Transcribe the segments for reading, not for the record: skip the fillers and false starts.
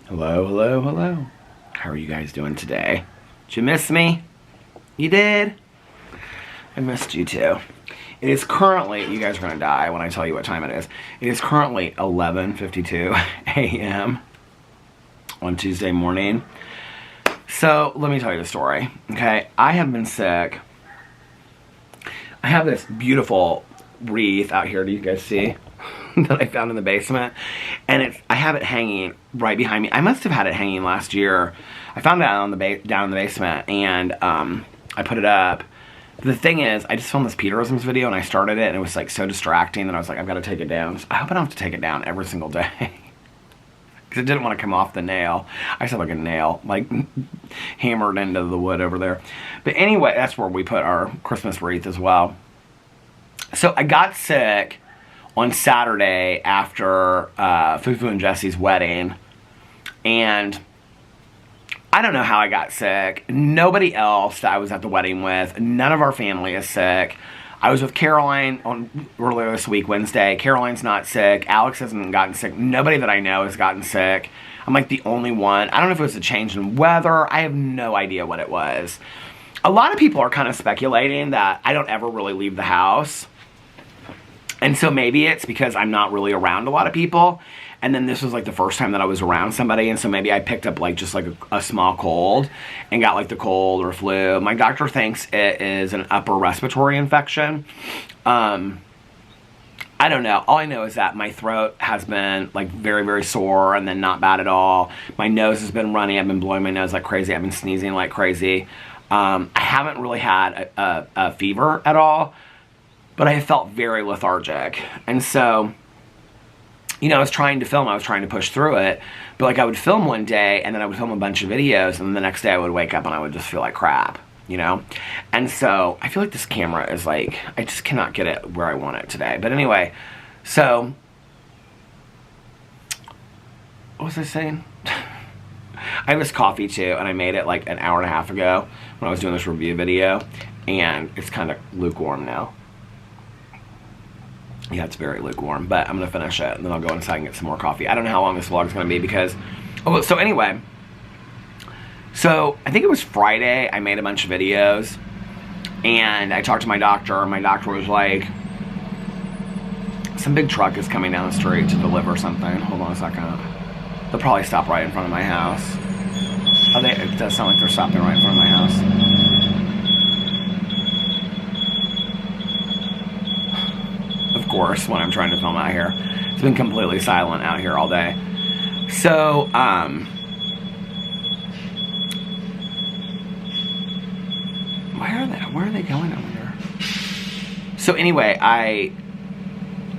Hello, hello, hello. How are you guys doing today? Did you miss me? You did? I missed you too. It is currently, you guys are gonna die when I tell you what time it is. It is currently 11:52 a.m. on Tuesday morning. So let me tell you the story, okay? I have been sick. I have this beautiful wreath out here, do you guys see? That I found in the basement, and I have it hanging right behind me. I must have had it hanging last year. I found it down in the basement, and I put it up. The thing is, I just filmed this Peterisms video, and I started it, and it was like so distracting that I was like, I've got to take it down. So I hope I don't have to take it down every single day, because it didn't want to come off the nail. I said like a nail, like hammered into the wood over there. But anyway, that's where we put our Christmas wreath as well. So I got sick on Saturday after Fufu and Jesse's wedding, and I don't know how I got sick. Nobody else that I was at the wedding with, none of our family is sick. I was with Caroline earlier this week, Wednesday. Caroline's not sick. Alex hasn't gotten sick. Nobody that I know has gotten sick. I'm like the only one. I don't know if it was a change in weather. I have no idea what it was. A lot of people are kind of speculating that I don't ever really leave the house. And so maybe it's because I'm not really around a lot of people. And then this was like the first time that I was around somebody. And so maybe I picked up like just like a small cold and got like the cold or flu. My doctor thinks it is an upper respiratory infection. I don't know. All I know is that my throat has been like very, very sore and then not bad at all. My nose has been runny. I've been blowing my nose like crazy. I've been sneezing like crazy. I haven't really had a fever at all. But I felt very lethargic. And so, you know, I was trying to film. I was trying to push through it. But, like, I would film one day, and then I would film a bunch of videos, and then the next day I would wake up and I would just feel like crap, you know? And so, I feel like this camera is, like, I just cannot get it where I want it today. But anyway, so, what was I saying? I have this coffee, too, and I made it, like, an hour and a half ago when I was doing this review video. And it's kind of lukewarm now. Yeah, it's very lukewarm, but I'm going to finish it, and then I'll go inside and get some more coffee. I don't know how long this vlog is going to be because... Oh, so anyway. So, I think it was Friday, I made a bunch of videos, and I talked to my doctor, and my doctor was like, some big truck is coming down the street to deliver something. Hold on a second. They'll probably stop right in front of my house. Oh, it does sound like they're stopping right in front of my house. Of course, when I'm trying to film out here. It's been completely silent out here all day. So, where are they going over there? So anyway,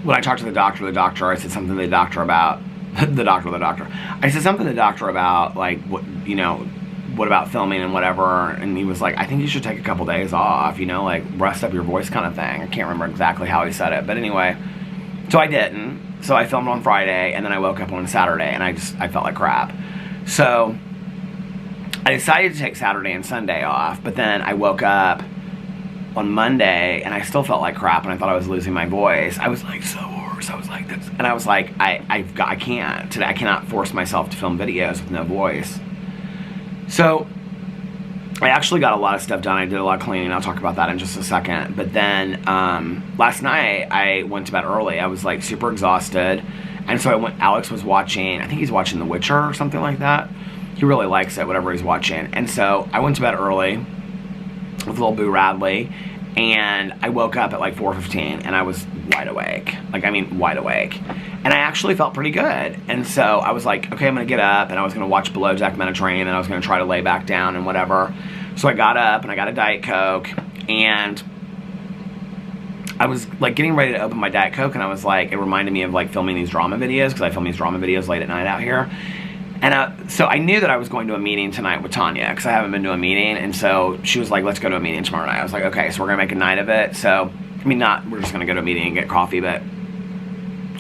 when I talked to the doctor, I said something to the doctor about, I said something to the doctor about, like, what, you know, what about filming and whatever, and he was like, I think you should take a couple days off, you know, like, rest up your voice kind of thing. I can't remember exactly how he said it, but anyway, so I didn't. So I filmed on Friday, and then I woke up on Saturday, and I felt like crap. So I decided to take Saturday and Sunday off, but then I woke up on Monday, and I still felt like crap, and I thought I was losing my voice. I was like so hoarse. I was like this, and I was like, I can't today. I cannot force myself to film videos with no voice. So, I actually got a lot of stuff done. I did a lot of cleaning. I'll talk about that in just a second. But then, last night, I went to bed early. I was, like, super exhausted. And so Alex was watching, I think he's watching The Witcher or something like that. He really likes it, whatever he's watching. And so, I went to bed early with little Boo Radley. And I woke up at, like, 4:15. And I was wide awake. Like, I mean, wide awake. And I actually felt pretty good. And so I was like, okay, I'm going to get up, and I was going to watch Below Deck Mediterranean, and I was going to try to lay back down and whatever. So I got up, and I got a Diet Coke, and I was, like, getting ready to open my Diet Coke, and I was like, it reminded me of, like, filming these drama videos, because I film these drama videos late at night out here. And so I knew that I was going to a meeting tonight with Tanya, because I haven't been to a meeting, and so she was like, let's go to a meeting tomorrow night. I was like, okay, so we're going to make a night of it. So, I mean, we're just going to go to a meeting and get coffee, but...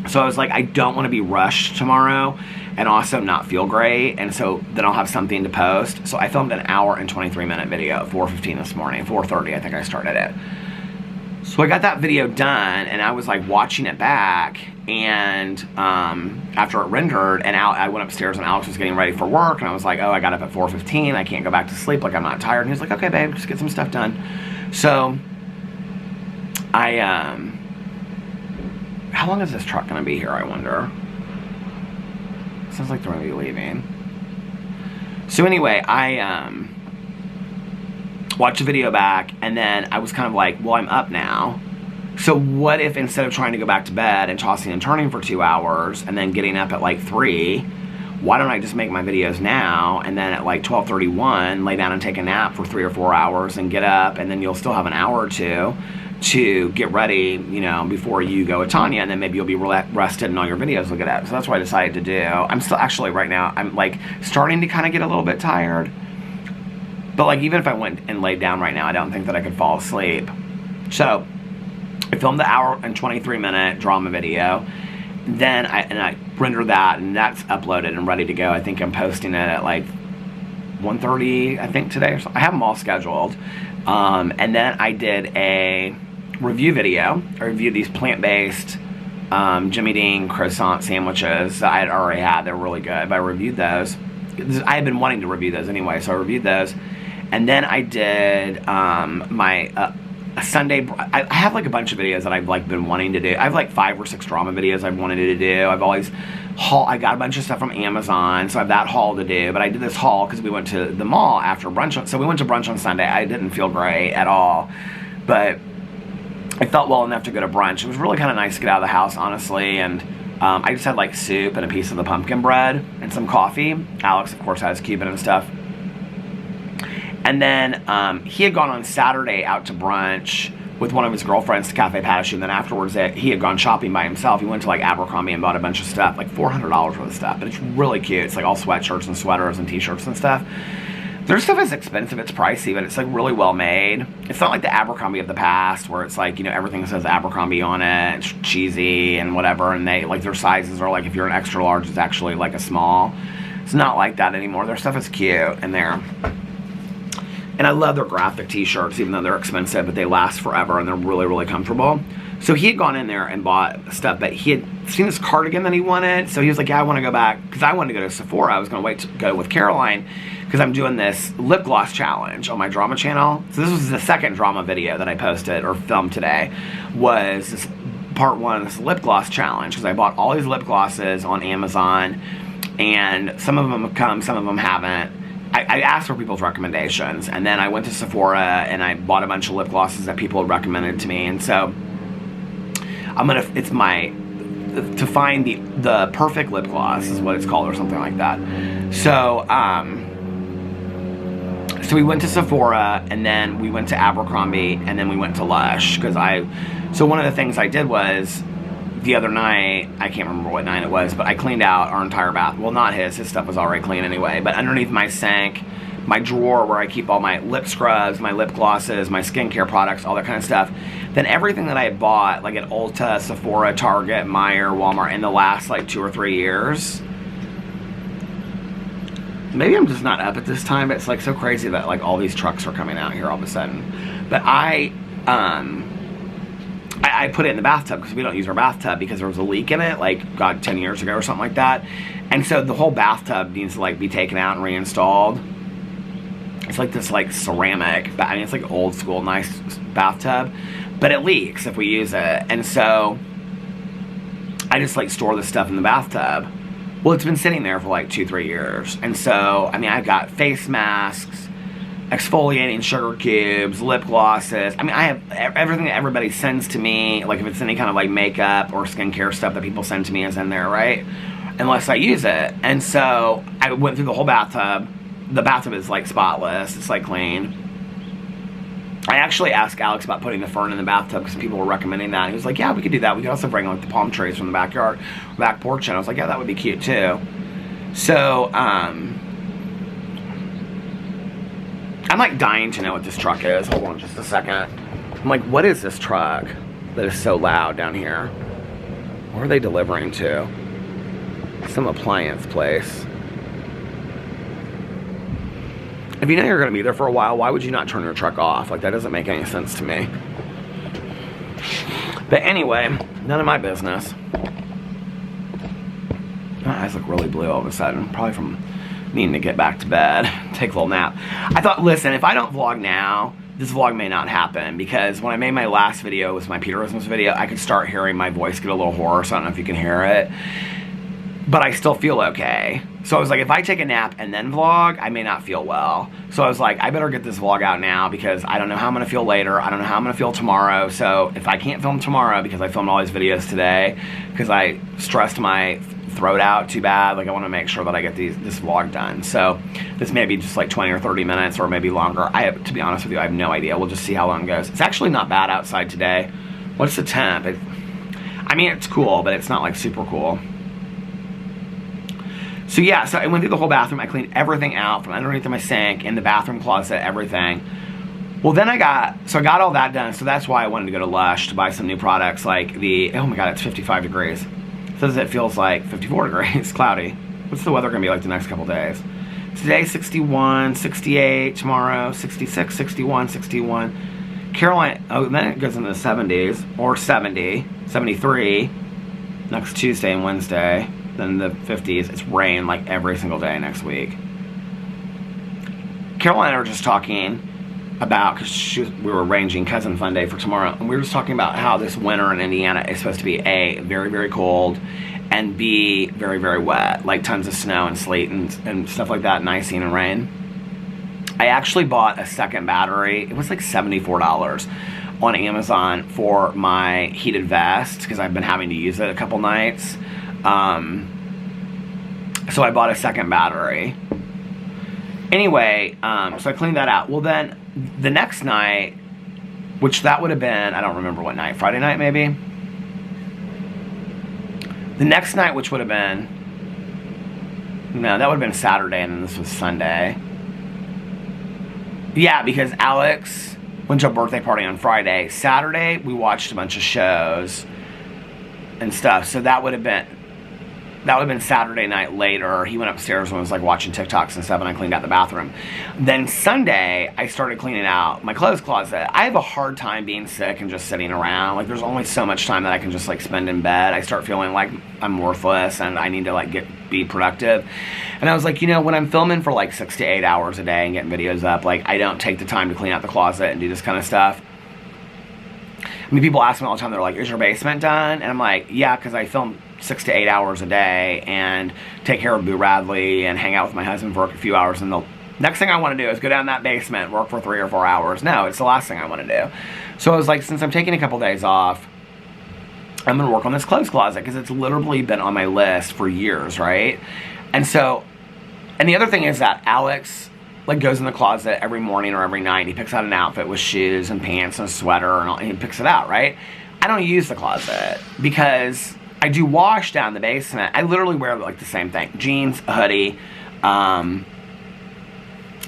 So I was like, I don't want to be rushed tomorrow and also not feel great, and so then I'll have something to post. So I filmed an hour and 23-minute video at 4:15 this morning, 4:30 I think I started it. So I got that video done, and I was like watching it back, and after it rendered, and I went upstairs and Alex was getting ready for work, and I was like, oh, I got up at 4:15, I can't go back to sleep, like I'm not tired. And he was like, okay babe, just get some stuff done. So I how long is this truck gonna be here, I wonder? Sounds like they're gonna be leaving. So anyway, I watched the video back, and then I was kind of like, well, I'm up now. So what if instead of trying to go back to bed and tossing and turning for 2 hours and then getting up at like 3, why don't I just make my videos now, and then at like 12:31 lay down and take a nap for 3 or 4 hours and get up, and then you'll still have an hour or two to get ready, you know, before you go with Tanya, and then maybe you'll be rested and all your videos will get up. So that's what I decided to do. I'm still actually right now, I'm like starting to kind of get a little bit tired. But like even if I went and laid down right now, I don't think that I could fall asleep. So I filmed the hour and 23-minute drama video. Then I rendered that, and that's uploaded and ready to go. I think I'm posting it at like 1:30, I think, today or something. I have them all scheduled. And then I did a review video. I reviewed these plant-based Jimmy Dean croissant sandwiches that I had already had. They're really good, but I reviewed those. I had been wanting to review those anyway, so I reviewed those. And then I did a Sunday. I have like a bunch of videos that I've like been wanting to do. I have like 5 or 6 drama videos I've wanted to do. I've always I got a bunch of stuff from Amazon, so I have that haul to do. But I did this haul because we went to the mall after brunch. So we went to brunch on Sunday. I didn't feel great at all, but I felt well enough to go to brunch. It was really kind of nice to get out of the house, honestly. And I just had like soup and a piece of the pumpkin bread and some coffee. Alex, of course, has Cuban and stuff. And then he had gone on Saturday out to brunch with one of his girlfriends to Cafe Patache, and then afterwards he had gone shopping by himself. He went to like Abercrombie and bought a bunch of stuff, like $400 worth of stuff, but it's really cute. It's like all sweatshirts and sweaters and t-shirts and stuff. Their stuff is expensive, it's pricey, but it's like really well made. It's not like the Abercrombie of the past where it's like, you know, everything says Abercrombie on it, it's cheesy and whatever, and they like their sizes are like, if you're an extra large, it's actually like a small. It's not like that anymore. Their stuff is cute, and I love their graphic t-shirts, even though they're expensive, but they last forever and they're really, really comfortable. So he had gone in there and bought stuff, but he had seen this cardigan that he wanted. So he was like, yeah, I want to go back, because I wanted to go to Sephora. I was going to wait to go with Caroline, because I'm doing this lip gloss challenge on my drama channel. So this was the second drama video that I posted or filmed today, was this part 1 of this lip gloss challenge, because I bought all these lip glosses on Amazon, and some of them have come, some of them haven't. I asked for people's recommendations, and then I went to Sephora and I bought a bunch of lip glosses that people had recommended to me. And so it's to find the perfect lip gloss is what it's called, or something like that. So so we went to Sephora, and then we went to Abercrombie, and then we went to Lush, so one of the things I did was, the other night, I can't remember what night it was, but I cleaned out our entire bath. Well, not his stuff was already clean anyway, but underneath my sink, my drawer where I keep all my lip scrubs, my lip glosses, my skincare products, all that kind of stuff. Then everything that I had bought, like at Ulta, Sephora, Target, Meijer, Walmart, in the last like 2 or 3 years. Maybe I'm just not up at this time, but it's like so crazy that like all these trucks are coming out here all of a sudden. But I put it in the bathtub, because we don't use our bathtub because there was a leak in it, like, God, 10 years ago or something like that. And so the whole bathtub needs to, like, be taken out and reinstalled. It's like this, like, ceramic, I mean, it's like old school, nice bathtub, but it leaks if we use it. And so I just, like, store the stuff in the bathtub. Well, it's been sitting there for, like, 2-3 years. And so, I mean, I've got face masks, exfoliating sugar cubes, lip glosses. I mean, I have everything that everybody sends to me, like if it's any kind of like makeup or skincare stuff that people send to me is in there, right? Unless I use it. And so I went through the whole bathtub. The bathtub is like spotless. It's like clean. I actually asked Alex about putting the fern in the bathtub because people were recommending that. He was like, yeah, we could do that. We could also bring like the palm trees from the backyard, back porch. And I was like, yeah, that would be cute too. So, I'm like dying to know what this truck is. Hold on just a second. I'm like, what is this truck that is so loud down here? Where are they delivering to? Some appliance place. If you know you're going to be there for a while, why would you not turn your truck off? Like, that doesn't make any sense to me. But anyway, none of my business. my eyes look really blue all of a sudden? Probably from needing to get back to bed, take a little nap. I thought, listen, if I don't vlog now, this vlog may not happen, because when I made my last video, it was my Peterisms video, I could start hearing my voice get a little hoarse. I don't know if you can hear it, but I still feel okay. So I was like, if I take a nap and then vlog, I may not feel well. So I was like, I better get this vlog out now, because I don't know how I'm gonna feel later. I don't know how I'm gonna feel tomorrow. So if I can't film tomorrow, because I filmed all these videos today, because I stressed my throat out too bad, like I wanna make sure that I get this vlog done. So this may be just like 20 or 30 minutes or maybe longer. To be honest with you, I have no idea. We'll just see how long it goes. It's actually not bad outside today. What's the temp? I mean, it's cool, but it's not like super cool. So yeah, so I went through the whole bathroom. I cleaned everything out from underneath my sink, in the bathroom closet, everything. Well, then I got all that done. So that's why I wanted to go to Lush to buy some new products, like oh my God, it's 55 degrees. It says it feels like 54 degrees, cloudy. What's the weather gonna be like the next couple days? Today, 61, 68, tomorrow, 66, 61, 61. Carolina, oh, then it goes into the 70s, or 70, 73, next Tuesday and Wednesday. Then the 50s. It's rain like every single day next week. Caroline and I were just talking about, because we were arranging cousin fun day for tomorrow, and we were just talking about how this winter in Indiana is supposed to be A, very, very cold, and B, very, very wet, like tons of snow and sleet and stuff like that, and icing and rain. I actually bought a second battery. It was like $74 on Amazon for my heated vest, because I've been having to use it a couple nights. So I bought a second battery. Anyway, so I cleaned that out. Well, then the next night, which that would have been, I don't remember what night, Friday night maybe? The next night, which would have been, no, that would have been Saturday, and then this was Sunday. Yeah, because Alex went to a birthday party on Friday. Saturday, we watched a bunch of shows and stuff, so that would have been Saturday night later. He went upstairs and was like watching TikToks and stuff, and I cleaned out the bathroom. Then Sunday, I started cleaning out my clothes closet. I have a hard time being sick and just sitting around. Like, there's only so much time that I can just like spend in bed. I start feeling like I'm worthless and I need to like be productive. And I was like, you know, when I'm filming for like 6 to 8 hours a day and getting videos up, like I don't take the time to clean out the closet and do this kind of stuff. I mean, people ask me all the time, they're like, is your basement done? And I'm like, yeah, because I film 6 to 8 hours a day and take care of Boo Radley and hang out with my husband for a few hours, and the next thing I want to do is go down that basement, work for 3 or 4 hours. No, it's the last thing I want to do. So I was like, since I'm taking a couple days off, I'm going to work on this clothes closet, because it's literally been on my list for years, right? And so, and the other thing is that Alex like goes in the closet every morning or every night. He picks out an outfit with shoes and pants and a sweater, and he picks it out, right? I don't use the closet because I do wash down the basement. I literally wear like the same thing: jeans, a hoodie,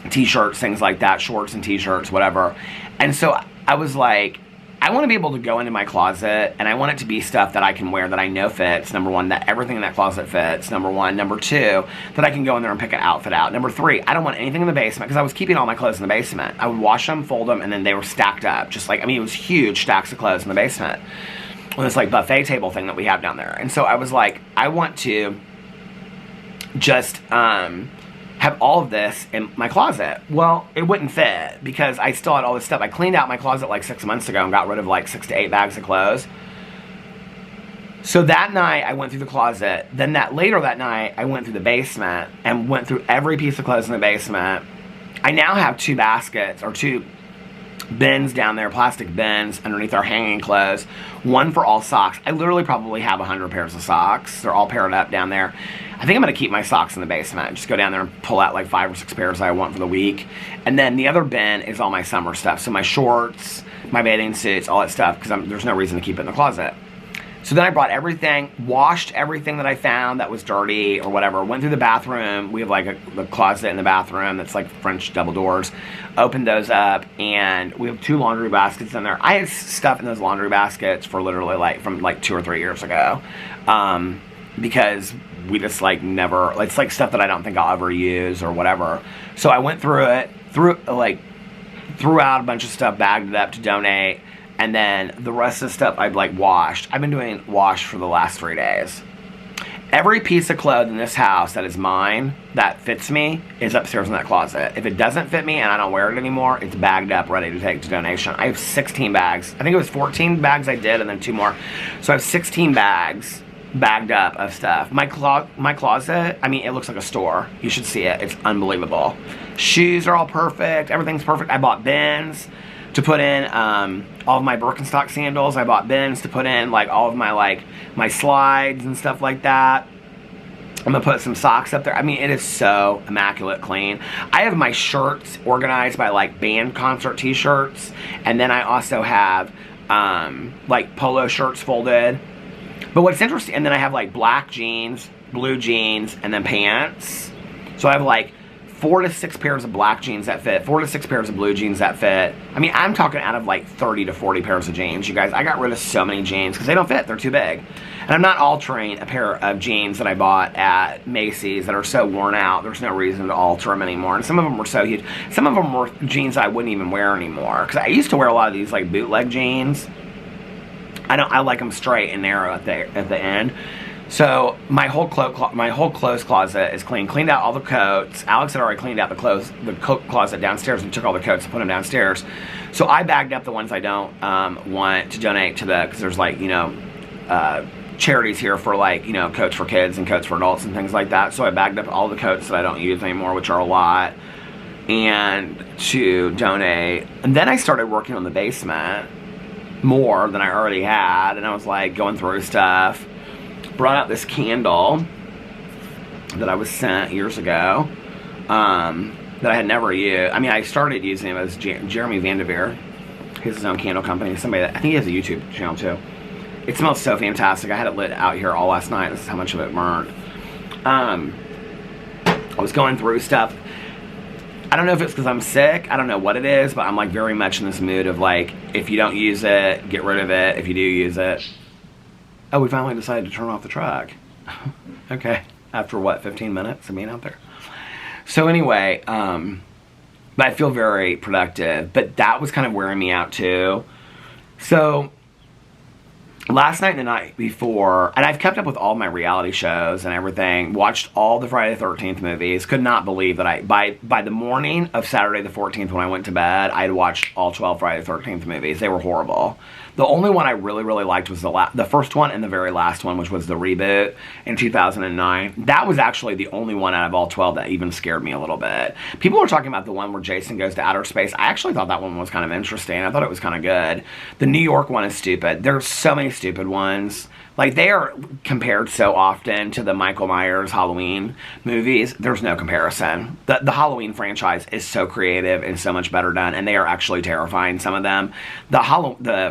t-shirts, things like that, shorts and t-shirts, whatever. And so I was like, I want to be able to go into my closet, and I want it to be stuff that I can wear that I know fits. Number one, that everything in that closet fits. Number one. Number two, that I can go in there and pick an outfit out. Number three, I don't want anything in the basement, because I was keeping all my clothes in the basement. I would wash them, fold them, and then they were stacked up. Just like, I mean, it was huge stacks of clothes in the basement on this like buffet table thing that we have down there. And so I was like, I want to just have all of this in my closet. Well, it wouldn't fit, because I still had all this stuff. I cleaned out my closet like 6 months ago and got rid of like 6 to 8 bags of clothes. So that night I went through the closet. Then later that night I went through the basement and went through every piece of clothes in the basement. I now have 2 baskets, or 2 bins down there, plastic bins underneath our hanging clothes. One for all socks. I literally probably have 100 pairs of socks. They're all paired up down there. I think I'm going to keep my socks in the basement. Just go down there and pull out like 5 or 6 pairs I want for the week. And then the other bin is all my summer stuff. So my shorts, my bathing suits, all that stuff, because there's no reason to keep it in the closet. So then I brought everything, washed everything that I found that was dirty or whatever, went through the bathroom. We have like a closet in the bathroom that's like French double doors. Opened those up, and we have 2 laundry baskets in there. I had stuff in those laundry baskets for literally like from like 2 or 3 years ago, because we just like never, it's like stuff that I don't think I'll ever use or whatever. So I went through it, threw out a bunch of stuff, bagged it up to donate. And then the rest of the stuff I've like washed. I've been doing wash for the last 3 days. Every piece of clothes in this house that is mine, that fits me, is upstairs in that closet. If it doesn't fit me and I don't wear it anymore, it's bagged up, ready to take to donation. I have 16 bags. I think it was 14 bags I did and then 2 more. So I have 16 bags bagged up of stuff. My closet, I mean, it looks like a store. You should see it. It's unbelievable. Shoes are all perfect. Everything's perfect. I bought bins to put in all of my Birkenstock sandals. I bought bins to put in like all of my my slides and stuff like that. I'm gonna put some socks up there. I mean, it is so immaculate clean. I have my shirts organized by like band concert t-shirts, and then I also have like polo shirts folded. But what's interesting, and then I have like black jeans, blue jeans, and then pants. So I have like 4 to 6 pairs of black jeans that fit, 4 to 6 pairs of blue jeans that fit. I mean, I'm talking out of like 30 to 40 pairs of jeans, you guys. I got rid of so many jeans because they don't fit. They're too big. And I'm not altering a pair of jeans that I bought at Macy's that are so worn out. There's no reason to alter them anymore. And some of them were so huge. Some of them were jeans I wouldn't even wear anymore. Because I used to wear a lot of these like bootleg jeans. I like them straight and narrow at the end. So my whole clothes closet is clean. Cleaned out all the coats. Alex had already cleaned out the coat closet downstairs and took all the coats and put them downstairs. So I bagged up the ones I don't want to donate to because there's like, you know, charities here for like, you know, coats for kids and coats for adults and things like that. So I bagged up all the coats that I don't use anymore, which are a lot, and to donate. And then I started working on the basement more than I already had, and I was like going through stuff. Brought out this candle that I was sent years ago that I had never used. I mean, I started using it as Jeremy Vanderveer. He has his own candle company. Somebody that, I think he has a YouTube channel too. It smells so fantastic. I had it lit out here all last night. This is how much of it burned. I was going through stuff. I don't know if it's because I'm sick. I don't know what it is, but I'm like very much in this mood of like, if you don't use it, get rid of it. If you do use it. Oh, we finally decided to turn off the truck. Okay. After what, 15 minutes of being out there? So anyway, but I feel very productive. But that was kind of wearing me out too. So last night and the night before, and I've kept up with all my reality shows and everything, watched all the Friday the 13th movies, could not believe that by the morning of Saturday the 14th when I went to bed, I had watched all 12 Friday the 13th movies. They were horrible. The only one I really, really liked was the first one and the very last one, which was the reboot in 2009. That was actually the only one out of all 12 that even scared me a little bit. People were talking about the one where Jason goes to outer space. I actually thought that one was kind of interesting. I thought it was kind of good. The New York one is stupid. There's so many stupid ones. Like, they are compared so often to the Michael Myers Halloween movies. There's no comparison. The Halloween franchise is so creative and so much better done, and they are actually terrifying, some of them. The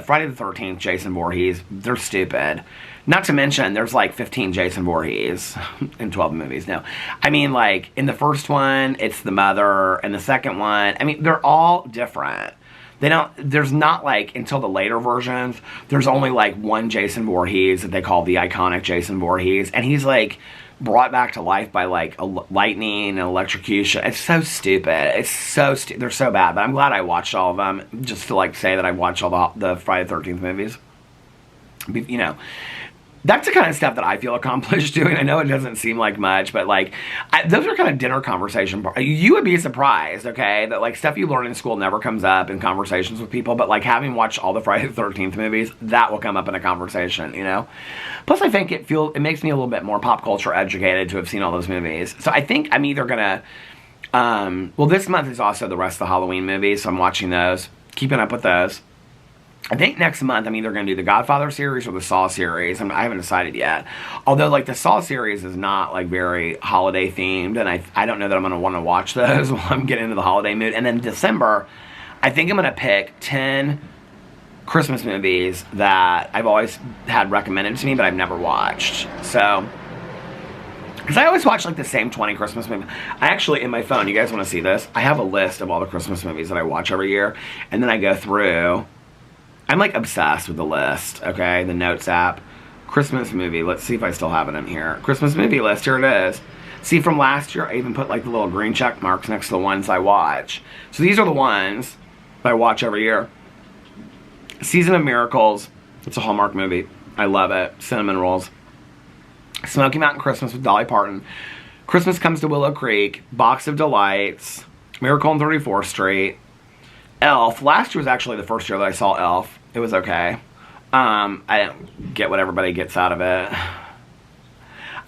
Friday the 13th Jason Voorhees, they're stupid. Not to mention, there's like 15 Jason Voorhees in 12 movies. No. I mean, like, in the first one, it's the mother, and the second one, I mean, they're all different. There's not like, until the later versions, there's only like one Jason Voorhees that they call the iconic Jason Voorhees, and he's like brought back to life by like lightning and electrocution. It's so stupid. It's so they're so bad, but I'm glad I watched all of them, just to like say that I watched all the Friday the 13th movies. You know, that's the kind of stuff that I feel accomplished doing. I know it doesn't seem like much, but like, those are kind of dinner conversation. You would be surprised, okay, that like stuff you learn in school never comes up in conversations with people, but like having watched all the Friday the 13th movies, that will come up in a conversation, you know? Plus, I think it makes me a little bit more pop culture educated to have seen all those movies. So I think I'm either gonna, well, this month is also the rest of the Halloween movies, so I'm watching those, keeping up with those. I think next month I'm either going to do the Godfather series or the Saw series. I haven't decided yet. Although, like, the Saw series is not, like, very holiday themed, and I don't know that I'm going to want to watch those while I'm getting into the holiday mood. And then December, I think I'm going to pick 10 Christmas movies that I've always had recommended to me, but I've never watched. So, because I always watch, like, the same 20 Christmas movies. I actually, in my phone, you guys want to see this? I have a list of all the Christmas movies that I watch every year, and then I go through. I'm like obsessed with the list, okay? The Notes app. Christmas movie. Let's see if I still have it in here. Christmas movie list. Here it is. See, from last year, I even put like the little green check marks next to the ones I watch. So these are the ones that I watch every year. Season of Miracles. It's a Hallmark movie. I love it. Cinnamon Rolls. Smoky Mountain Christmas with Dolly Parton, Christmas Comes to Willow Creek, Box of Delights, Miracle on 34th Street, Elf. Last year was actually the first year that I saw Elf. It was okay. I didn't get what everybody gets out of it.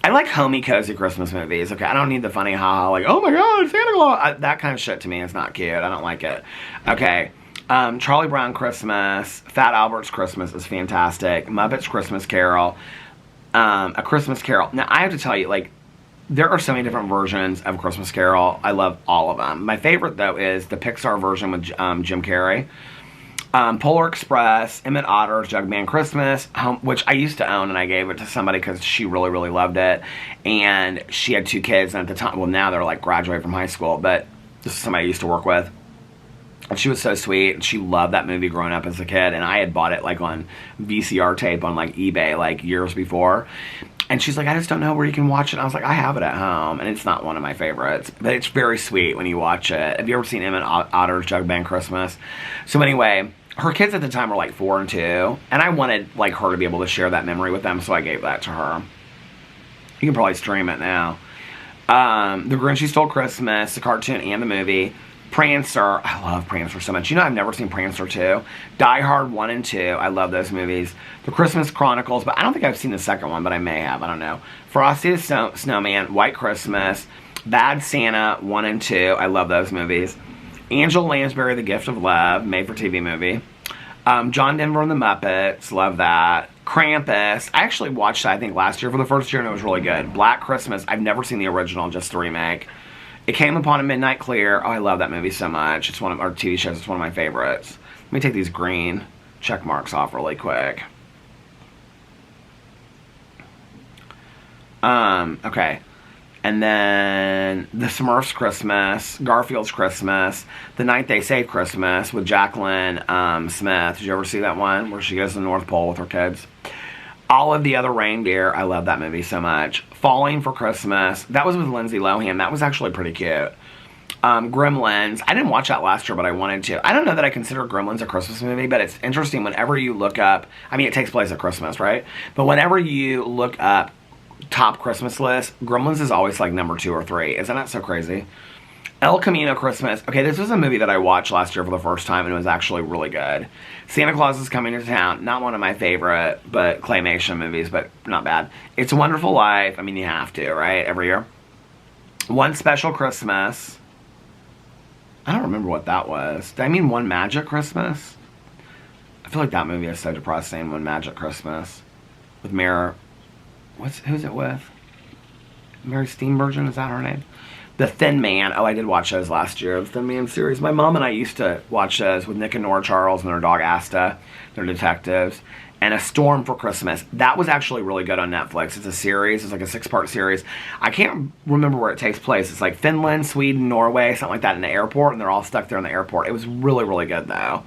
I like homey, cozy Christmas movies. Okay, I don't need the funny ha-ha, like, oh my god, Santa Claus. That kind of shit to me is not cute. I don't like it. Okay, Charlie Brown Christmas, Fat Albert's Christmas is fantastic. Muppets Christmas Carol, A Christmas Carol. Now, I have to tell you, like, there are so many different versions of Christmas Carol. I love all of them. My favorite, though, is the Pixar version with Jim Carrey. Polar Express, Emmett Otter's Jugman Christmas, which I used to own, and I gave it to somebody because she really, really loved it. And she had 2 kids, and at the time, well, now they're like graduating from high school, but this is somebody I used to work with. And she was so sweet, and she loved that movie growing up as a kid, and I had bought it like on VCR tape on like eBay like years before. And she's like, I just don't know where you can watch it. And I was like, I have it at home, and it's not one of my favorites, but it's very sweet when you watch it. Have you ever seen Emmett Otter's Jugman Christmas? So anyway, her kids at the time were like 4 and 2, and I wanted like her to be able to share that memory with them, so I gave that to her. You can probably stream it now. The Grinch Who Stole Christmas, the cartoon and the movie. Prancer, I love Prancer so much. You know, I've never seen Prancer 2. Die Hard 1 and 2, I love those movies. The Christmas Chronicles, but I don't think I've seen the second one, but I may have, I don't know. Frosty the Snowman, White Christmas, Bad Santa 1 and 2, I love those movies. Angela Lansbury, The Gift of Love, made-for-TV movie. John Denver and the Muppets, love that. Krampus, I actually watched that, I think, last year for the first year, and it was really good. Black Christmas, I've never seen the original, just the remake. It Came Upon a Midnight Clear. Oh, I love that movie so much. It's one of our TV shows. It's one of my favorites. Let me take these green check marks off really quick. Okay. And then The Smurfs Christmas, Garfield's Christmas, The Night They Saved Christmas with Jacqueline Smith. Did you ever see that one where she goes to the North Pole with her kids? All of the Other Reindeer. I love that movie so much. Falling for Christmas. That was with Lindsay Lohan. That was actually pretty cute. Gremlins. I didn't watch that last year, but I wanted to. I don't know that I consider Gremlins a Christmas movie, but it's interesting whenever you look up, I mean, it takes place at Christmas, right? But whenever you look up top Christmas list, Gremlins is always like number 2 or 3. Isn't that so crazy? El Camino Christmas. Okay, this was a movie that I watched last year for the first time, and it was actually really good. Santa Claus is Coming to Town. Not one of my favorite, but claymation movies, but not bad. It's a Wonderful Life. I mean, you have to, right? Every year. One Special Christmas. I don't remember what that was. Did I mean One Magic Christmas? I feel like that movie is so depressing, One Magic Christmas. With Mary... Who's it with? Mary Steenburgen, is that her name? The Thin Man. Oh, I did watch those last year. The Thin Man series. My mom and I used to watch those with Nick and Nora Charles and their dog Asta. They're detectives. And A Storm for Christmas. That was actually really good on Netflix. It's a series. It's like a 6-part series. I can't remember where it takes place. It's like Finland, Sweden, Norway, something like that in the airport. And they're all stuck there in the airport. It was really, really good though.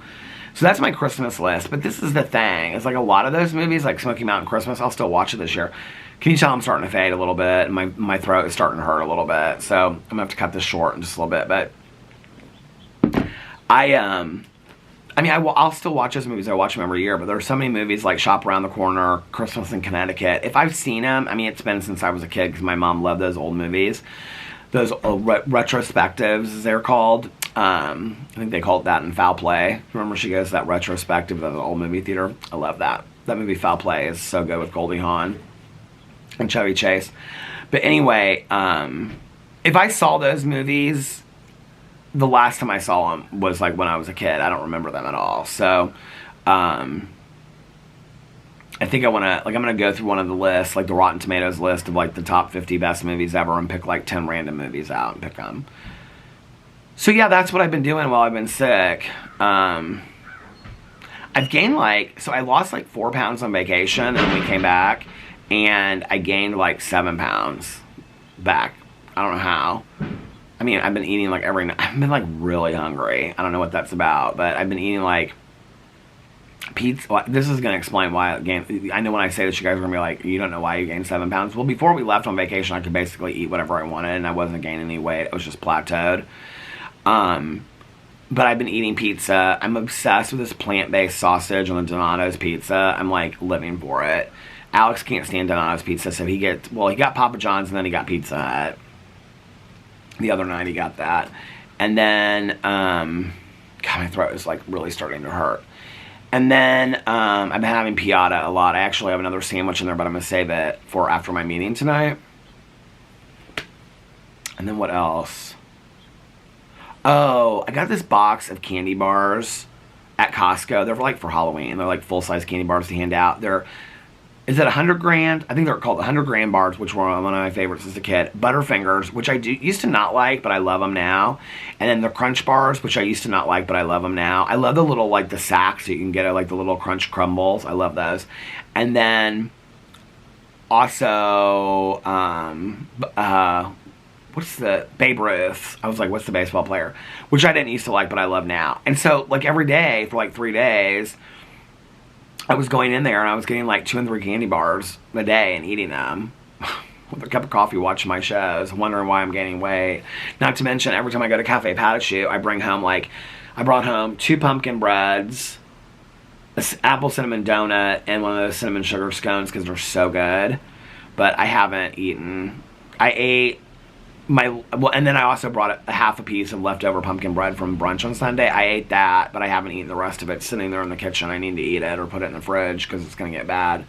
So that's my Christmas list. But this is the thing. It's like a lot of those movies, like Smoky Mountain Christmas, I'll still watch it this year. Can you tell I'm starting to fade a little bit? And my throat is starting to hurt a little bit. So I'm going to have to cut this short in just a little bit. But I'll still watch those movies. I watch them every year. But there are so many movies like Shop Around the Corner, Christmas in Connecticut. If I've seen them, I mean, it's been since I was a kid because my mom loved those old movies. Those retrospectives, as they're called. I think they call it that in Foul Play. Remember she goes to that retrospective of the old movie theater? I love that. That movie Foul Play is so good with Goldie Hawn and Chevy Chase. But anyway, if I saw those movies, the last time I saw them was like when I was a kid. I don't remember them at all. So, I think I want to, like, I'm going to go through one of the lists, like the Rotten Tomatoes list of like the top 50 best movies ever and pick like 10 random movies out and pick them. So yeah, that's what I've been doing while I've been sick. I've gained so I lost like 4 pounds on vacation and we came back and I gained like 7 pounds back. I don't know how. I mean, I've been eating like every night. I've been like really hungry. I don't know what that's about, but I've been eating like pizza. Well, this is going to explain why I gained. I know when I say this, you guys are going to be like, you don't know why you gained 7 pounds. Well, before we left on vacation, I could basically eat whatever I wanted and I wasn't gaining any weight. It was just plateaued. But I've been eating pizza. I'm obsessed with this plant-based sausage on the Donato's pizza. I'm like living for it. Alex can't stand Donato's pizza, so he got Papa John's and then he got Pizza Hut. The other night he got that. And then, God, my throat is like really starting to hurt. And then I've been having piata a lot. I actually have another sandwich in there, but I'm going to save it for after my meeting tonight. And then what else? Oh, I got this box of candy bars at Costco. They're like for Halloween. They're like full-size candy bars to hand out. Is it 100 grand? I think they're called 100 grand bars, which were one of my favorites as a kid. Butterfingers, which I used to not like, but I love them now. And then the Crunch bars, which I used to not like, but I love them now. I love the little, like, the sacks that you can get at, like, the little Crunch crumbles. I love those. And then also, what's the Babe Ruth? I was like, what's the baseball player? Which I didn't used to like, but I love now. And so, like, every day for, like, 3 days, I was going in there and I was getting like 2 and 3 candy bars a day and eating them with a cup of coffee, watching my shows, wondering why I'm gaining weight. Not to mention, every time I go to Cafe Patachou, I brought home 2 pumpkin breads, an apple cinnamon donut, and one of those cinnamon sugar scones because they're so good. But I haven't eaten. I ate and then I also brought a half a piece of leftover pumpkin bread from brunch on Sunday. I ate that, but I haven't eaten the rest of it. It's sitting there in the kitchen. I need to eat it or put it in the fridge because it's going to get bad.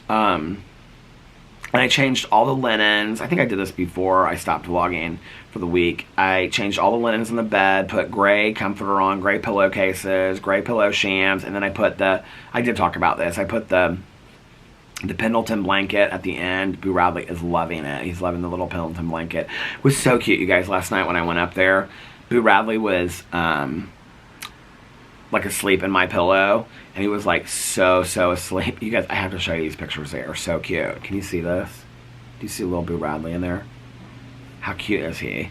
And I changed all the linens. I think I did this before I stopped vlogging for the week. I changed all the linens in the bed, put gray comforter on, gray pillowcases, gray pillow shams, and then I did talk about this. I put the Pendleton blanket at the end. Boo Radley is loving it. He's loving the little Pendleton blanket. It was so cute, you guys, last night when I went up there. Boo Radley was like asleep in my pillow, and he was like so asleep. You guys, I have to show you these pictures. They are so cute. Can you see this? Do you see little Boo Radley in there? How cute is he?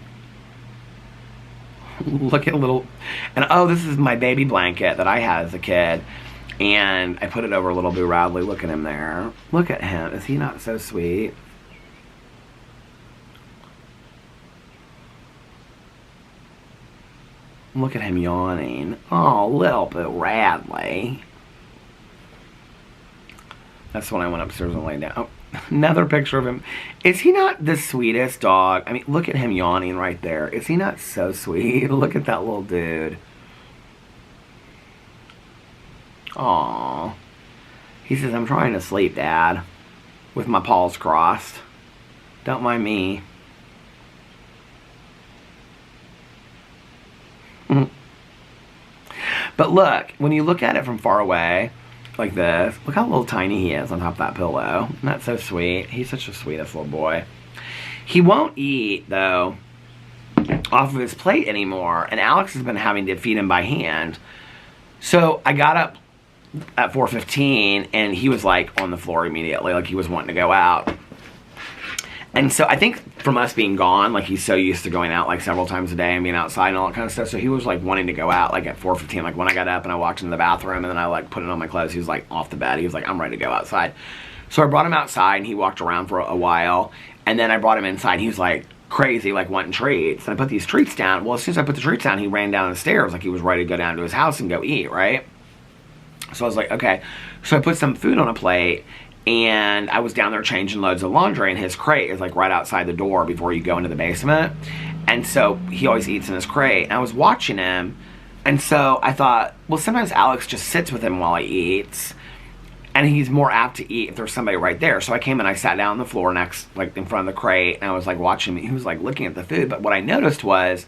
Look at little, and oh, this is my baby blanket that I had as a kid. And I put it over little Boo Radley. Look at him there. Look at him. Is he not so sweet? Look at him yawning. Oh, little Boo Radley. That's when I went upstairs and laid down. Oh, another picture of him. Is he not the sweetest dog? I mean, look at him yawning right there. Is he not so sweet? Look at that little dude. Aww. He says, I'm trying to sleep, Dad. With my paws crossed. Don't mind me. But look, when you look at it from far away, like this, look how little tiny he is on top of that pillow. Isn't that so sweet? He's such the sweetest little boy. He won't eat, though, off of his plate anymore. And Alex has been having to feed him by hand. So I got up at 4:15 and he was like on the floor immediately, like he was wanting to go out. And so I think from us being gone, like he's so used to going out like several times a day and being outside and all that kind of stuff, so he was like wanting to go out like at 4:15. Like when I got up and I walked into the bathroom and then I like put on my clothes, he was like off the bed. He was like, I'm ready to go outside. So I brought him outside and he walked around for a while, and then I brought him inside and he was like crazy, like wanting treats. And I put these treats down. Well, as soon as I put the treats down, he ran down the stairs like he was ready to go down to his house and go eat, right? So I was like, okay. So I put some food on a plate, and I was down there changing loads of laundry, and his crate is like right outside the door before you go into the basement. And so he always eats in his crate. And I was watching him, and so I thought, well, sometimes Alex just sits with him while he eats, and he's more apt to eat if there's somebody right there. So I came and I sat down on the floor next, like in front of the crate, and I was like watching him. He was like looking at the food, but what I noticed was,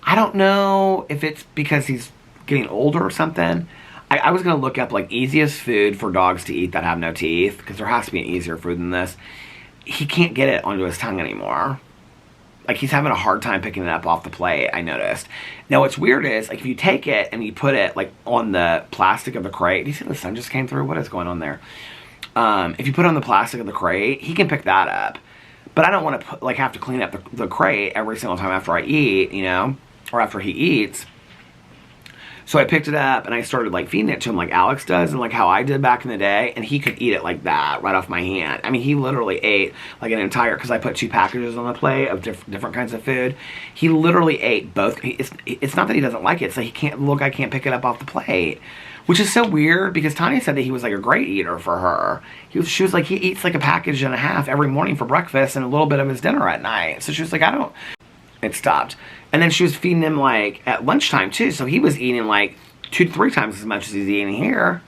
I don't know if it's because he's getting older or something. I was going to look up like easiest food for dogs to eat that have no teeth, because there has to be an easier food than this. He can't get it onto his tongue anymore. Like he's having a hard time picking it up off the plate, I noticed. Now what's weird is, like if you take it and you put it like on the plastic of the crate, do you see the sun just came through? What is going on there? If you put it on the plastic of the crate, he can pick that up. But I don't want to have to clean up the crate every single time after I eat, you know, or after he eats. So I picked it up and I started like feeding it to him like Alex does and like how I did back in the day, and he could eat it like that right off my hand. I mean, he literally ate like an entire, because I put 2 packages on the plate of different kinds of food. He literally ate both. It's not that he doesn't like it, it's like he can't, look, I can't pick it up off the plate. Which is so weird because Tanya said that he was like a great eater for her. She was like, he eats like a package and a half every morning for breakfast and a little bit of his dinner at night. So she was like, it stopped. And then she was feeding him like at lunchtime too. So he was eating like 2 to 3 times as much as he's eating here.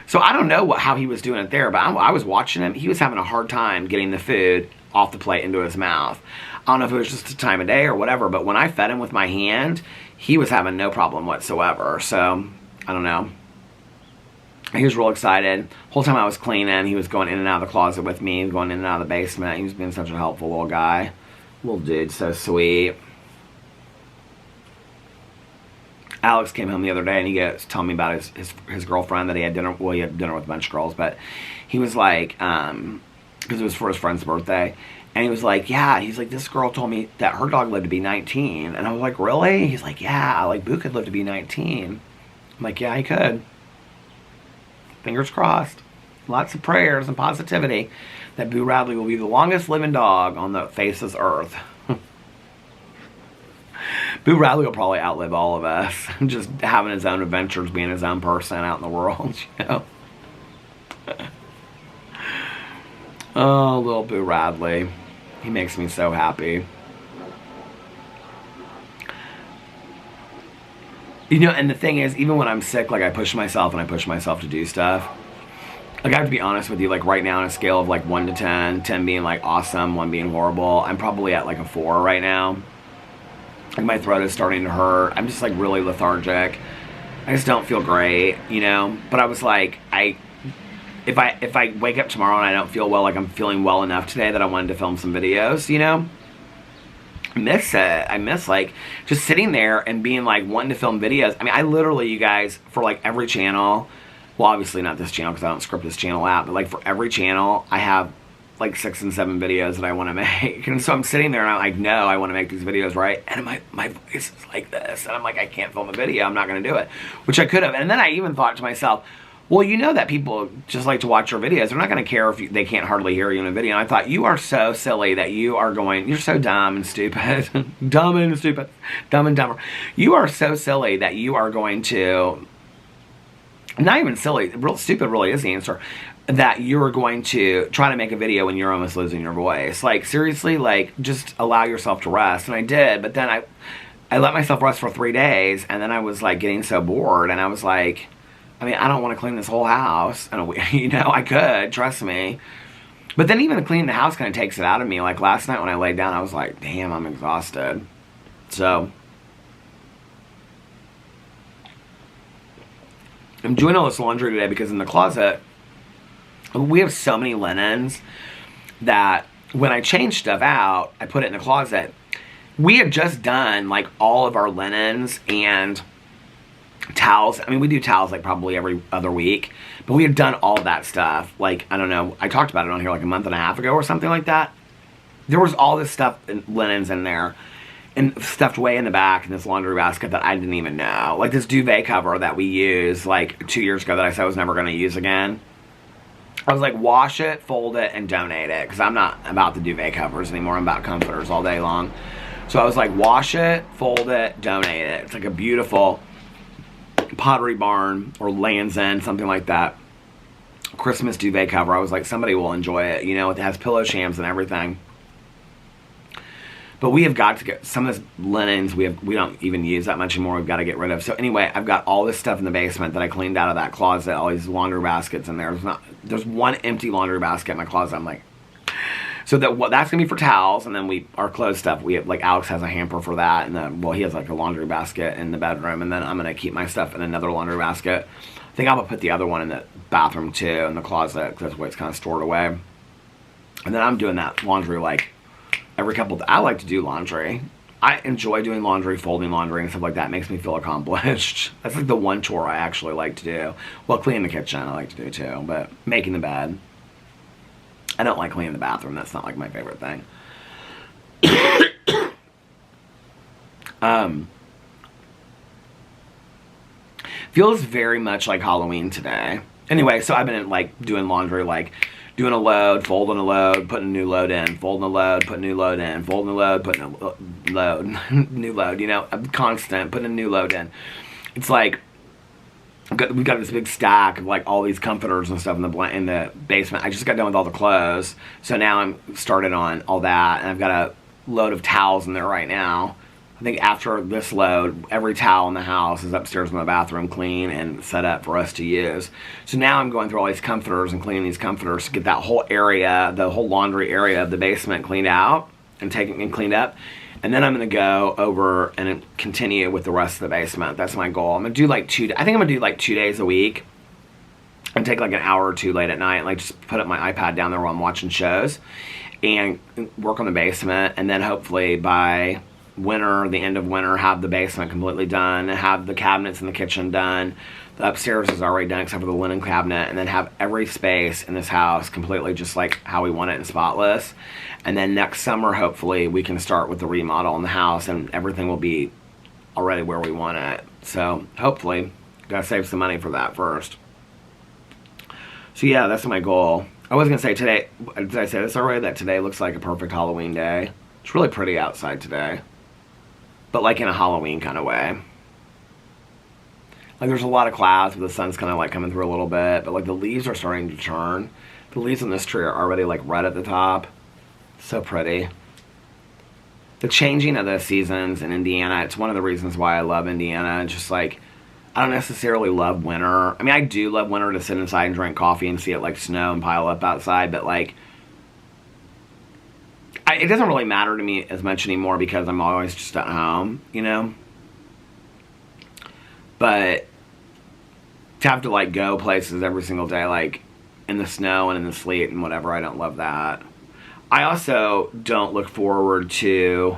So I don't know how he was doing it there, but I was watching him. He was having a hard time getting the food off the plate into his mouth. I don't know if it was just the time of day or whatever, but when I fed him with my hand, he was having no problem whatsoever. So I don't know. He was real excited. The whole time I was cleaning, he was going in and out of the closet with me, going in and out of the basement. He was being such a helpful little guy. Little dude, so sweet. Alex came home the other day and he gets telling me about his girlfriend that he had dinner. Well, he had dinner with a bunch of girls, but he was like, because it was for his friend's birthday, and he was like, yeah, he's like, this girl told me that her dog lived to be 19, and I was like, really? He's like, yeah, like Boo could live to be 19. I'm like, yeah, he could. Fingers crossed. Lots of prayers and positivity that Boo Radley will be the longest living dog on the face of earth. Boo Radley will probably outlive all of us. Just having his own adventures, being his own person out in the world, you know. Oh, little Boo Radley. He makes me so happy. You know, and the thing is, even when I'm sick, like I push myself and I push myself to do stuff. Like I have to be honest with you, like right now on a scale of like 1 to 10, 10 being like awesome, 1 being horrible, I'm probably at like a 4 right now. Like my throat is starting to hurt. I'm just like really lethargic. I just don't feel great, you know. But I was like, if I wake up tomorrow and I don't feel well, like I'm feeling well enough today that I wanted to film some videos, you know. I miss it. I miss like just sitting there and being like wanting to film videos. I mean, I literally, you guys, for like every channel, well, obviously not this channel because I don't script this channel out, but like for every channel, I have like 6 and 7 videos that I want to make. And so I'm sitting there and I'm like, no, I want to make these videos, right? And my voice is like this. And I'm like, I can't film a video. I'm not going to do it. Which I could have. And then I even thought to myself, well, you know that people just like to watch your videos. They're not going to care if they can't hardly hear you in a video. And I thought, you are so silly that you're so dumb and stupid. Dumb and stupid. Dumb and dumber. You are so silly that you are going to, not even silly, real stupid really is the answer, that you're going to try to make a video when you're almost losing your voice. Like, seriously, like, just allow yourself to rest. And I did, but then I let myself rest for 3 days, and then I was, like, getting so bored, and I was like, I mean, I don't want to clean this whole house. And you know, I could, trust me. But then even cleaning the house kind of takes it out of me. Like, last night when I laid down, I was like, damn, I'm exhausted. So I'm doing all this laundry today because in the closet, we have so many linens that when I change stuff out, I put it in the closet. We have just done like all of our linens and towels. I mean, we do towels like probably every other week, but we have done all that stuff. Like, I don't know, I talked about it on here like a month and a half ago or something like that. There was all this stuff, linens in there, and stuffed way in the back in this laundry basket that I didn't even know. Like this duvet cover that we used like 2 years ago that I said I was never going to use again. I was like, wash it, fold it, and donate it. Because I'm not about the duvet covers anymore. I'm about comforters all day long. So I was like, wash it, fold it, donate it. It's like a beautiful Pottery Barn or Land's End, something like that, Christmas duvet cover. I was like, somebody will enjoy it. You know, it has pillow shams and everything. But we have got to get some of this linens we don't even use that much anymore. We've got to get rid of. So anyway, I've got all this stuff in the basement that I cleaned out of that closet. All these laundry baskets in there. There's one empty laundry basket in my closet. I'm like, so that's gonna be for towels, and then our clothes stuff. We have, like, Alex has a hamper for that, and then, well, he has like a laundry basket in the bedroom, and then I'm gonna keep my stuff in another laundry basket. I think I'm gonna put the other one in the bathroom too, in the closet, because that's where it's kind of stored away. And then I'm doing that laundry like every couple. I like to do laundry. I enjoy doing laundry, folding laundry, and stuff like that. It makes me feel accomplished. That's like the one chore I actually like to do. Well, cleaning the kitchen I like to do too, but making the bed. I don't like cleaning the bathroom. That's not like my favorite thing. Feels very much like Halloween today. Anyway, so I've been like doing laundry, like doing a load, folding a load, putting a new load in, folding a load, putting a new load in, folding a load, putting a load, new load, you know, constant, putting a new load in. It's like, we've got this big stack of like all these comforters and stuff in the basement. I just got done with all the clothes, so now I'm started on all that, and I've got a load of towels in there right now. I think after this load, every towel in the house is upstairs in the bathroom clean and set up for us to use. So now I'm going through all these comforters and cleaning these comforters to get that whole area, the whole laundry area of the basement cleaned out and cleaned up. And then I'm going to go over and continue with the rest of the basement. That's my goal. I'm going to do like I think I'm going to do like 2 days a week and take like an hour or two late at night and like just put up my iPad down there while I'm watching shows and work on the basement. And then hopefully by winter, the end of winter, have the basement completely done, have the cabinets in the kitchen done. The upstairs is already done except for the linen cabinet, and then have every space in this house completely just like how we want it and spotless. And then next summer, hopefully, we can start with the remodel in the house and everything will be already where we want it. So hopefully, gotta save some money for that first. So yeah, that's my goal. I was gonna say today, did I say this already, that today looks like a perfect Halloween day? It's really pretty outside today. But like in a Halloween kind of way. Like there's a lot of clouds, but the sun's kind of like coming through a little bit. But like the leaves are starting to turn. The leaves on this tree are already like red at the top. So pretty. The changing of the seasons in Indiana, it's one of the reasons why I love Indiana. It's just like, I don't necessarily love winter. I mean, I do love winter to sit inside and drink coffee and see it like snow and pile up outside. But like, it doesn't really matter to me as much anymore because I'm always just at home, you know? But to have to like go places every single day, like in the snow and in the sleet and whatever, I don't love that. I also don't look forward to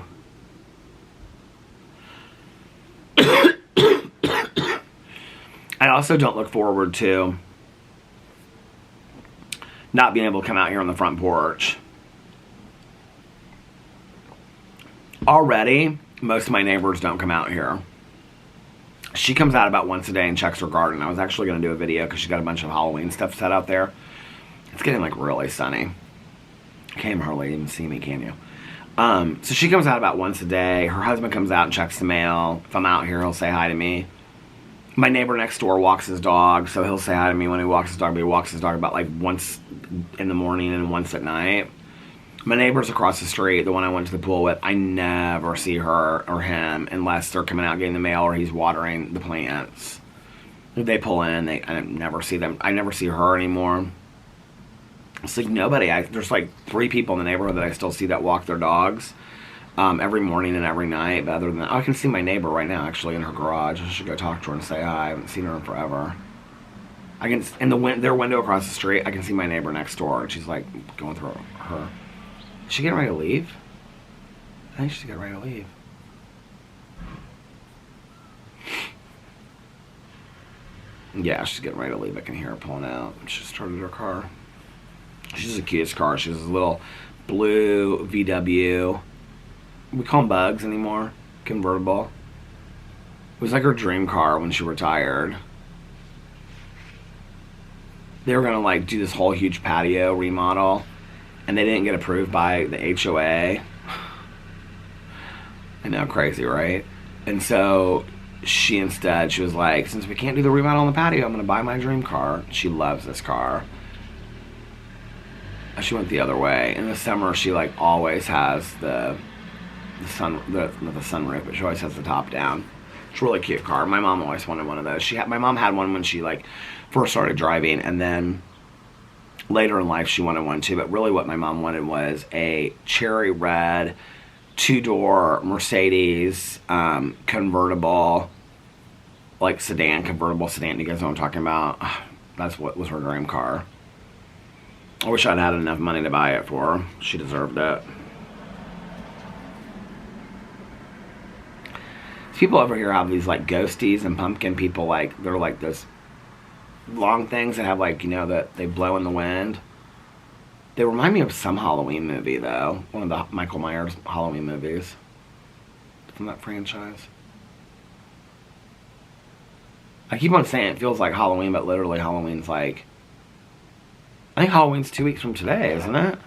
not being able to come out here on the front porch. Already, most of my neighbors don't come out here. She comes out about once a day and checks her garden. I was actually going to do a video because she's got a bunch of Halloween stuff set out there. It's getting like really sunny. Can't hardly even see me, can you? So she comes out about once a day. Her husband comes out and checks the mail. If I'm out here, he'll say hi to me. My neighbor next door walks his dog, so he'll say hi to me when he walks his dog, but he walks his dog about like once in the morning and once at night. My neighbors across the street, the one I went to the pool with, I never see her or him unless they're coming out getting the mail or he's watering the plants. If they pull in, I never see them. I never see her anymore. It's like nobody. There's like 3 people in the neighborhood that I still see that walk their dogs every morning and every night. But other than that, I can see my neighbor right now actually in her garage. I should go talk to her and say hi. I haven't seen her in forever. I can, in their window across the street, I can see my neighbor next door, and she's like going through her. Is she getting ready to leave? I think she's getting ready to leave. Yeah, she's getting ready to leave. I can hear her pulling out. She started her car. She's the cutest car. She has a little blue VW. We call them bugs anymore. Convertible. It was like her dream car when she retired. They were gonna like do this whole huge patio remodel, and they didn't get approved by the HOA. I know, crazy, right? And so she was like, since we can't do the remodel on the patio, I'm gonna buy my dream car. She loves this car. She went the other way. In the summer, she like always has the sunroof, but she always has the top down. It's a really cute car. My mom always wanted one of those. My mom had one when she like first started driving, and then later in life she wanted one too. But really, what my mom wanted was a cherry red 2-door Mercedes convertible, like convertible sedan. You guys know what I'm talking about? That's what was her dream car. I wish I'd had enough money to buy it for her. She deserved it. People over here have these like ghosties and pumpkin people, like they're like those long things that have like, you know, that they blow in the wind. They remind me of some Halloween movie though. One of the Michael Myers Halloween movies from that franchise. I keep on saying it feels like Halloween, but literally Halloween's like... I think Halloween's 2 weeks from today, isn't it?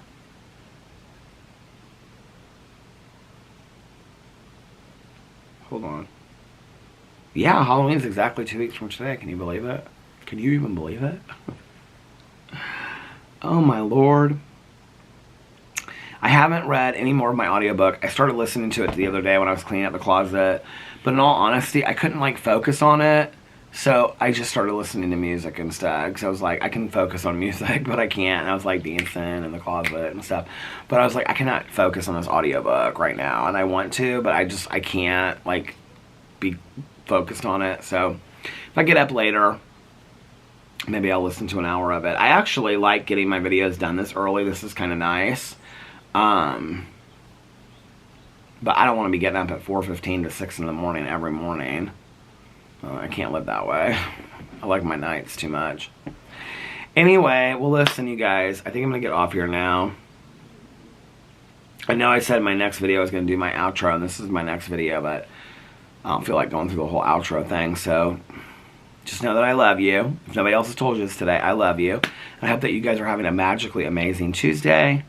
Hold on. Yeah, Halloween's exactly 2 weeks from today. Can you believe it? Can you even believe it? Oh my lord. I haven't read any more of my audiobook. I started listening to it the other day when I was cleaning up the closet. But in all honesty, I couldn't like focus on it. So I just started listening to music instead. Because I was like, I can focus on music, but I can't. And I was like dancing in the closet and stuff. But I was like, I cannot focus on this audiobook right now. And I want to, but I can't like be focused on it. So if I get up later, maybe I'll listen to an hour of it. I actually like getting my videos done this early. This is kind of nice. But I don't want to be getting up at 4:15 to 6 in the morning every morning. I can't live that way. I like my nights too much. Anyway, well listen you guys, I think I'm going to get off here now. I know I said my next video I was going to do my outro, and this is my next video, but I don't feel like going through the whole outro thing, so just know that I love you. If nobody else has told you this today, I love you. And I hope that you guys are having a magically amazing Tuesday.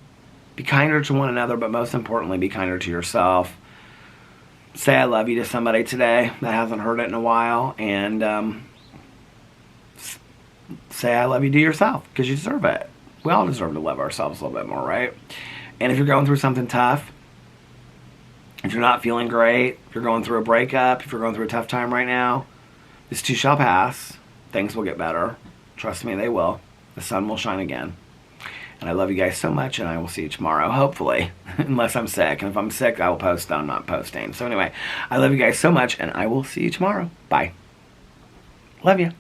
Be kinder to one another, but most importantly, be kinder to yourself. Say I love you to somebody today that hasn't heard it in a while, and say I love you to yourself, because you deserve it. We all deserve to love ourselves a little bit more, right? And if you're going through something tough, if you're not feeling great, if you're going through a breakup, if you're going through a tough time right now, this too shall pass. Things will get better. Trust me, they will. The sun will shine again. And I love you guys so much, and I will see you tomorrow, hopefully. Unless I'm sick. And if I'm sick, I will post that I'm not posting. So anyway, I love you guys so much, and I will see you tomorrow. Bye. Love you.